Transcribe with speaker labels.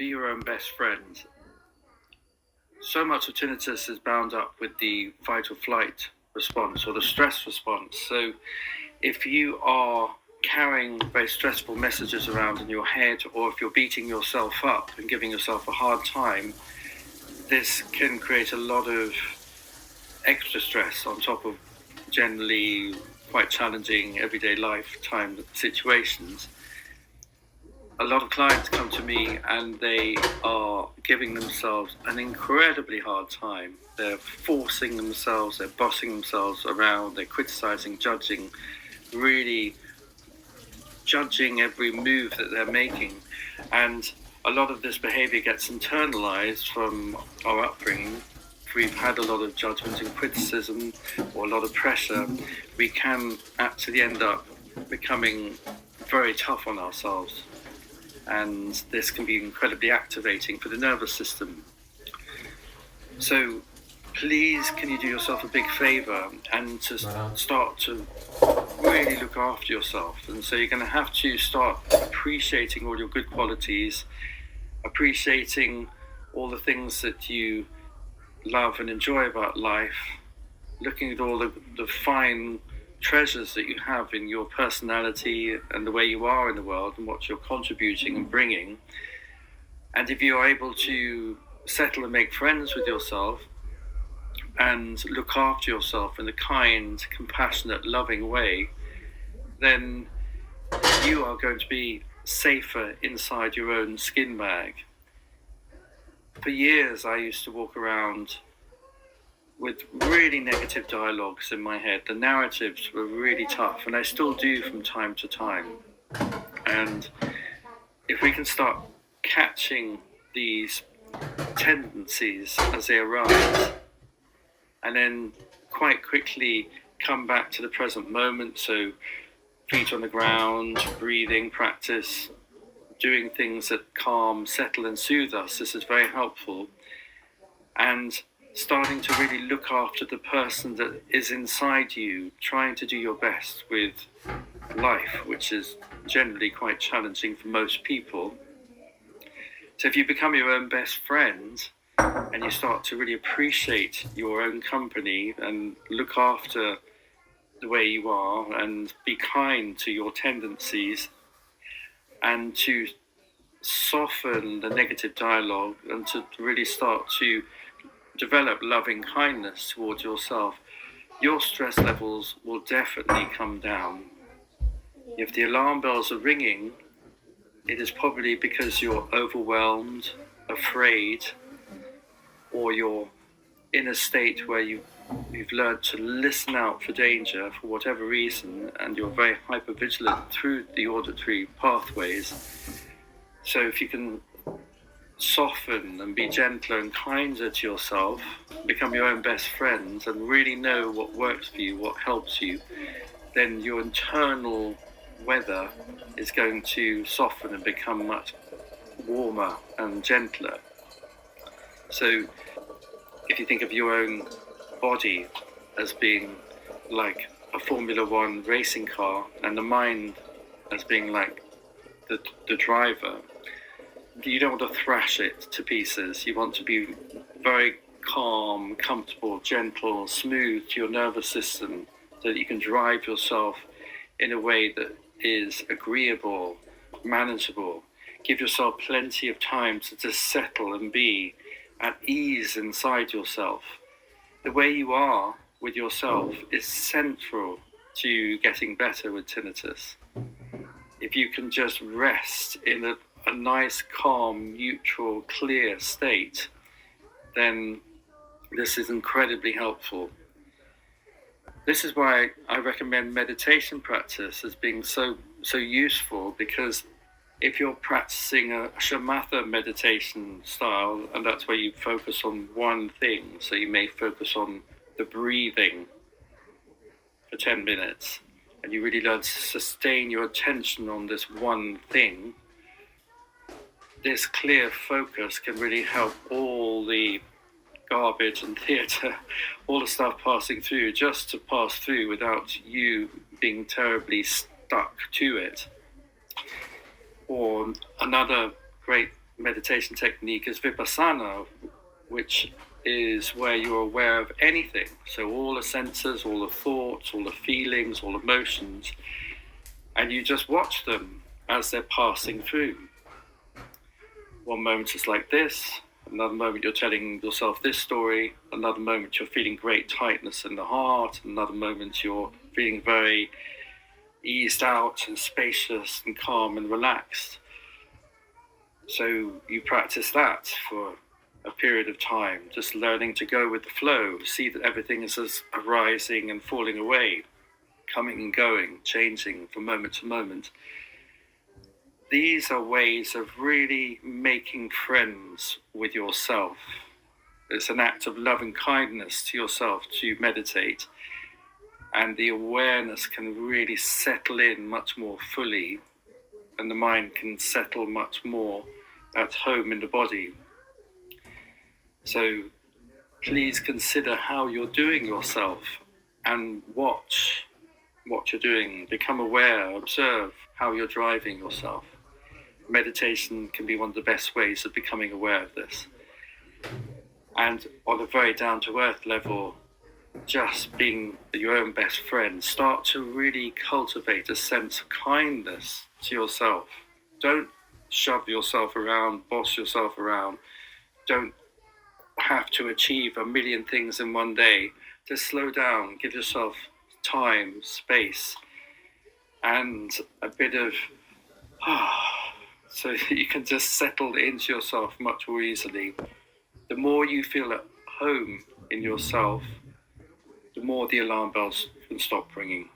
Speaker 1: be your own best friend. So much of tinnitus is bound up with the fight or flight response or the stress response. So if you are carrying very stressful messages around in your head, or if you're beating yourself up and giving yourself a hard time, this can create a lot of extra stress on top of generally quite challenging everyday lifetime situations. A lot of clients come to me and they are giving themselves an incredibly hard time. They're forcing themselves, they're bossing themselves around, they're criticizing, judging, really judging every move that they're making. And a lot of this behavior gets internalized from our upbringing. If we've had a lot of judgment and criticism or a lot of pressure, we can actually end up becoming very tough on ourselves. And this can be incredibly activating for the nervous system. So please, can you do yourself a big favor and to start to really look after yourself? And so you're going to have to start appreciating all your good qualities, appreciating all the things that you love and enjoy about life, looking at all the fine treasures that you have in your personality and the way you are in the world and what you're contributing and bringing. And if you are able to settle and make friends with yourself and look after yourself in a kind, compassionate, loving way, then you are going to be safer inside your own skin bag. For years, I used to walk around with really negative dialogues in my head. The narratives were really tough, and I still do from time to time. And if we can start catching these tendencies as they arise, and then quite quickly come back to the present moment, so feet on the ground, breathing practice, doing things that calm, settle and soothe us, this is very helpful. And starting to really look after the person that is inside you, trying to do your best with life, which is generally quite challenging for most people. So if you become your own best friend and you start to really appreciate your own company and look after the way you are and be kind to your tendencies and to soften the negative dialogue and to really start to develop loving kindness towards yourself, your stress levels will definitely come down. If the alarm bells are ringing, it is probably because you're overwhelmed, afraid, or you're in a state where you've learned to listen out for danger for whatever reason, and you're very hypervigilant through the auditory pathways. So if you can soften and be gentler and kinder to yourself, become your own best friend and really know what works for you, what helps you, then your internal weather is going to soften and become much warmer and gentler. So if you think of your own body as being like a Formula One racing car and the mind as being like the driver, you don't want to thrash it to pieces. You want to be very calm, comfortable, gentle, smooth to your nervous system so that you can drive yourself in a way that is agreeable, manageable. Give yourself plenty of time to just settle and be at ease inside yourself. The way you are with yourself is central to getting better with tinnitus. If you can just rest in a nice, calm, neutral, clear state, then this is incredibly helpful. This is why I recommend meditation practice as being so useful, because if you're practicing a shamatha meditation style, and that's where you focus on one thing, so you may focus on the breathing for 10 minutes, and you really learn to sustain your attention on this one thing, this clear focus can really help all the garbage and theatre, all the stuff passing through, just to pass through without you being terribly stuck to it. Or another great meditation technique is Vipassana, which is where you're aware of anything. So all the senses, all the thoughts, all the feelings, all emotions, and you just watch them as they're passing through. One moment it's like this, another moment you're telling yourself this story, another moment you're feeling great tightness in the heart, another moment you're feeling very eased out and spacious and calm and relaxed. So you practice that for a period of time, just learning to go with the flow, see that everything is just arising and falling away, coming and going, changing from moment to moment. These are ways of really making friends with yourself. It's an act of loving kindness to yourself to meditate, and the awareness can really settle in much more fully, and the mind can settle much more at home in the body. So please consider how you're doing yourself and watch what you're doing. Become aware, observe how you're driving yourself. Meditation can be one of the best ways of becoming aware of this. And on a very down-to-earth level, just being your own best friend, start to really cultivate a sense of kindness to yourself. Don't shove yourself around, boss yourself around. Don't have to achieve a million things in one day. Just slow down, give yourself time, space, and a bit of so you can just settle into yourself much more easily. The more you feel at home in yourself, the more the alarm bells can stop ringing.